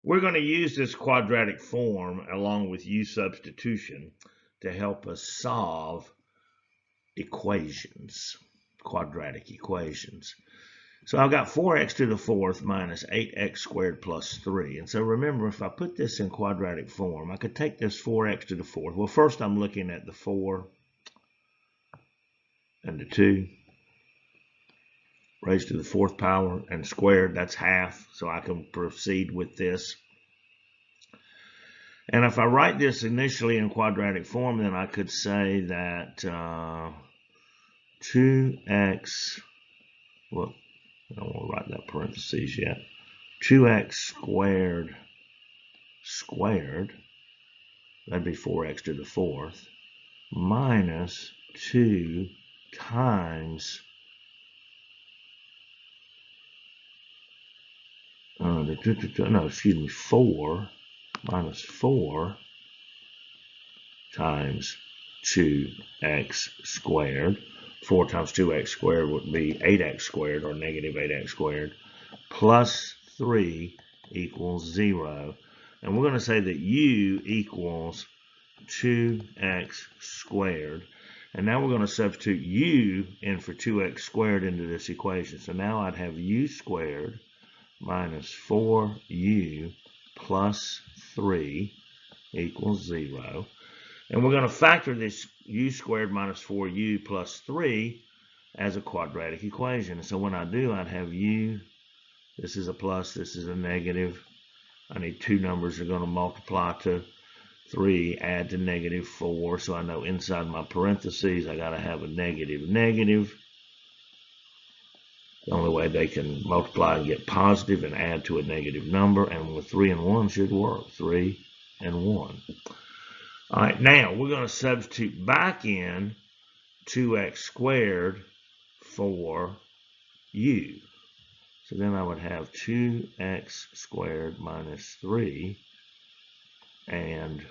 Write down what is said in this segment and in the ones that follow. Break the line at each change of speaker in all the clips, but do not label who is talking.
We're going to use this quadratic form along with u substitution to help us solve equations, quadratic equations. So I've got 4x to the fourth minus 8x squared plus 3. And so remember, if I put this in quadratic form, I could take this 4x to the fourth. Well, first I'm looking at the 4 and the 2 raised to the fourth power and squared. That's half, so I can proceed with this. And if I write this initially in quadratic form, then I could say that 2x, well, I don't want to write that parentheses yet. 2x squared, that'd be 4x to the fourth, minus 2 times no, excuse me, 4 minus 4 times 2x squared. 4 times 2x squared would be 8x squared, or negative 8x squared, plus 3 equals 0. And we're going to say that u equals 2x squared. And now we're going to substitute u in for 2x squared into this equation. So now I'd have u squared minus 4u plus 3 equals 0. And we're going to factor this u squared minus 4u plus 3 as a quadratic equation. So when I do, I'd have u, this is a plus, this is a negative. I need two numbers that are going to multiply to 3, add to negative 4. So I know inside my parentheses, I got to have a negative negative. The only way they can multiply and get positive and add to a negative number, and with 3 and 1 should work. 3 and 1. All right, now we're going to substitute back in 2x squared for u. So then I would have 2x squared minus 3 and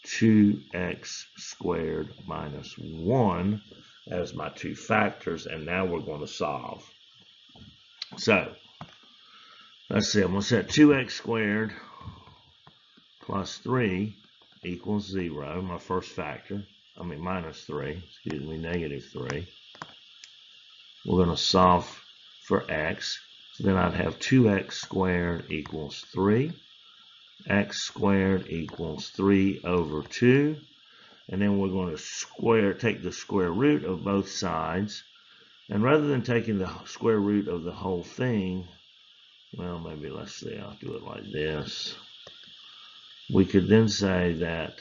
2x squared minus 1 as my two factors, and now we're going to solve. So let's see, I'm going to set 2x squared plus 3 equals 0, my first factor. Minus 3, excuse me, negative 3. We're going to solve for x. So then I'd have 2x squared equals 3. X squared equals 3 over 2. And then we're going to take the square root of both sides. And rather than taking the square root of the whole thing, well, maybe let's see, I'll do it like this. We could then say that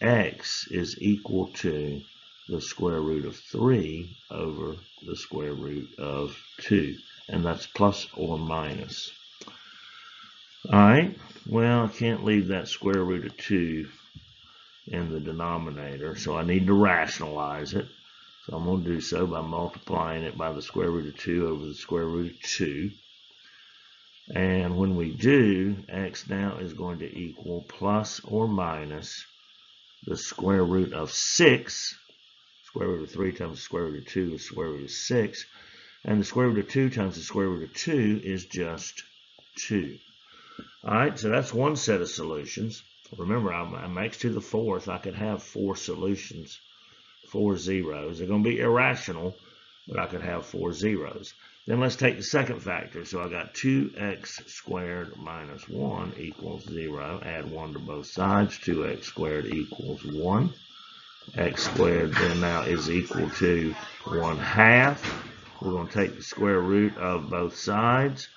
x is equal to the square root of 3 over the square root of 2. And that's plus or minus. All right, well, I can't leave that square root of 2 in the denominator, so I need to rationalize it. So I'm going to do so by multiplying it by the square root of 2 over the square root of 2. And when we do, x now is going to equal plus or minus the square root of 6. Square root of 3 times the square root of 2 is square root of 6. And the square root of 2 times the square root of 2 is just 2. All right, so that's one set of solutions. Remember, I'm x to the fourth. I could have 4 solutions, 4 zeros. They're going to be irrational, but I could have 4 zeros. Then let's take the second factor. So I got 2x squared minus 1 equals 0. Add 1 to both sides. 2x squared equals 1. X squared then now is equal to 1/2. We're going to take the square root of both sides.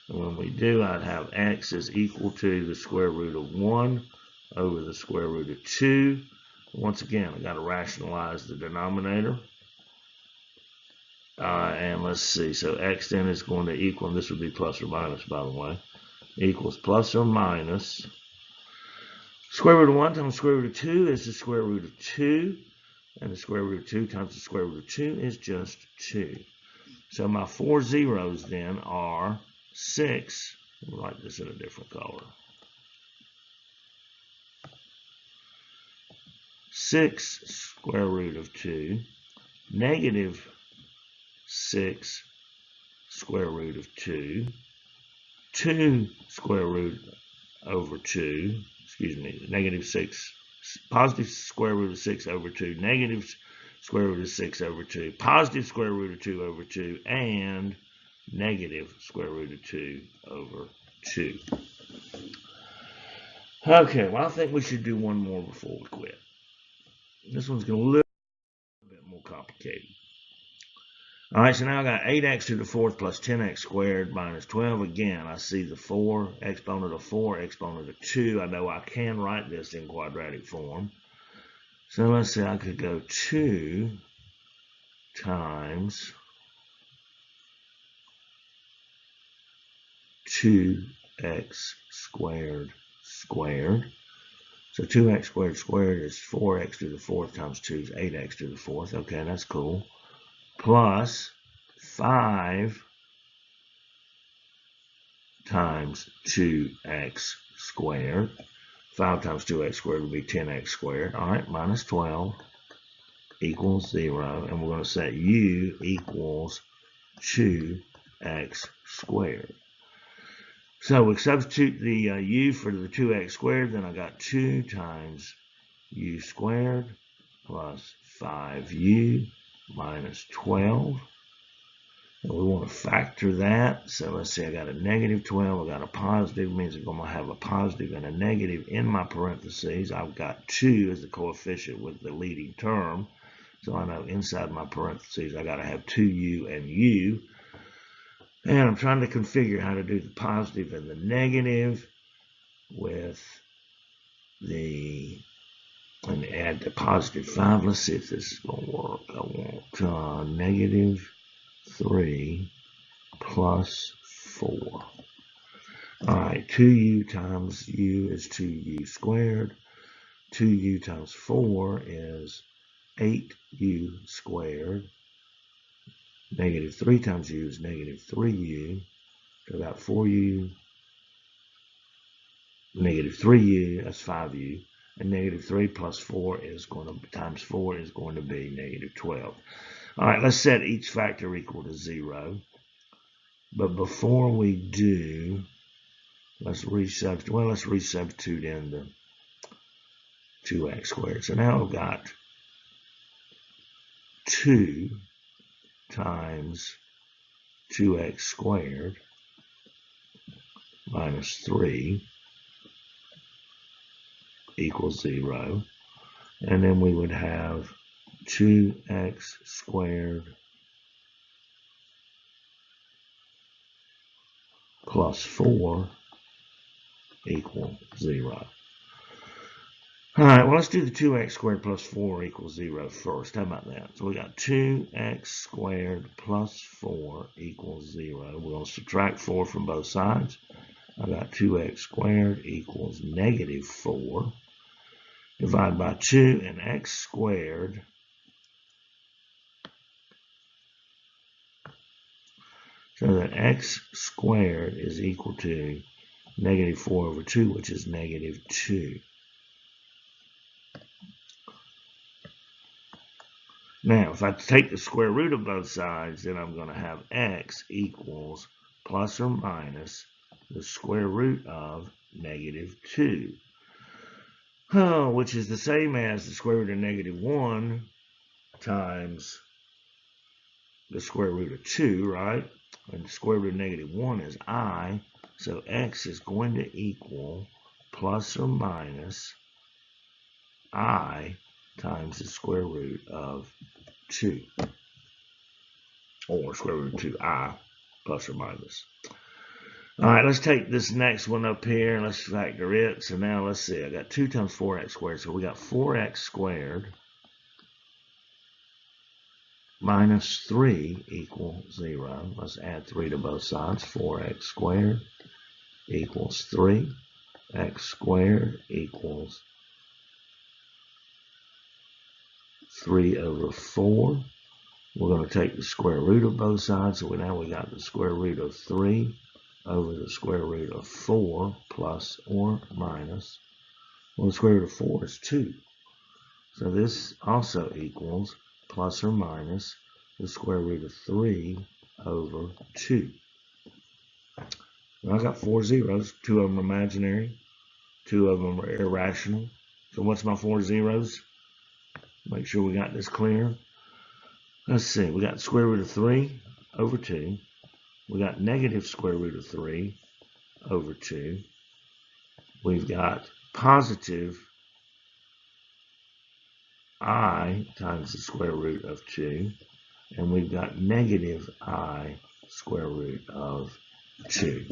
And when we do, I'd have x is equal to the square root of 1 over the square root of 2. Once again, I've got to rationalize the denominator. And let's see, so x then is going to equal, and this would be plus or minus, by the way, equals plus or minus. Square root of 1 times the square root of 2 is the square root of 2. And the square root of 2 times the square root of 2 is just 2. So my 4 zeros then are 6, we'll write this in a different color. 6 square root of 2, negative 6 square root of 2, 2 square root over 2, excuse me, negative 6, positive square root of 6 over 2, negative square root of 6 over 2, positive square root of 2 over 2, and negative square root of 2 over 2. Okay, well, I think we should do one more before we quit. This one's going to look a bit more complicated. All right, so now I got 8x to the fourth plus 10x squared minus 12. Again, I see the 4, exponent of 4, exponent of 2. I know I can write this in quadratic form. So let's say I could go 2 times 2x squared squared. So 2x squared squared is 4x to the fourth times 2 is 8x to the fourth. Okay, that's cool. Plus 5 times 2x squared. 5 times 2x squared would be 10x squared. All right, minus 12 equals 0. And we're going to set u equals 2x squared. So we substitute the u for the 2x squared. Then I got 2 times u squared plus 5u minus 12. And we want to factor that. So let's say I got a negative 12, I got a positive, means I'm going to have a positive and a negative in my parentheses. I've got 2 as the coefficient with the leading term. So I know inside my parentheses I got to have 2u and u. And I'm trying to configure how to do the positive and the negative with and add the positive 5. Let's see if this is going to work. I want negative 3 plus 4. All right, 2u times u is 2u squared. 2u times 4 is 8u squared. Negative 3 times u is negative 3u. So I got 4u, negative 3u, that's 5u. And negative 3 plus 4 is going to, times 4 is going to be negative 12. All right, let's set each factor equal to 0. But before we do, let's resubstitute in the 2x squared. So now I've got 2 times 2x squared minus 3 equals 0. And then we would have 2x squared plus 4 equal 0. All right, well, let's do the 2x squared plus 4 equals 0 first. How about that? So we got 2x squared plus 4 equals 0. We're going to subtract 4 from both sides. I got 2x squared equals negative 4. Divide by 2 and x squared. So that x squared is equal to negative 4 over 2, which is negative 2. Now, if I take the square root of both sides, then I'm going to have x equals plus or minus the square root of negative 2. Which is the same as the square root of negative 1 times the square root of 2, right? And the square root of negative 1 is I. So x is going to equal plus or minus I times the square root of 2. Or square root of 2i plus or minus. All right, let's take this next one up here and let's factor it. So now let's see. I got 2 times 4x squared. So we got 4x squared minus 3 equals 0. Let's add 3 to both sides. 4x squared equals 3. X squared equals 3 over 4. We're going to take the square root of both sides. So now we got the square root of 3 over the square root of 4 plus or minus. Well, the square root of 4 is 2. So this also equals plus or minus the square root of 3 over 2. Well, I got 4 zeros. 2 of them are imaginary. 2 of them are irrational. So what's my 4 zeros? Make sure we got this clear. Let's see. We got the square root of 3 over 2. We got negative square root of 3 over 2. We've got positive I times the square root of 2. And we've got negative I square root of 2.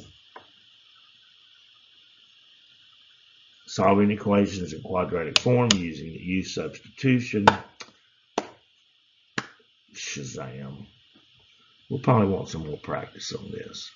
Solving equations in quadratic form using the U substitution. Shazam. We'll probably want some more practice on this.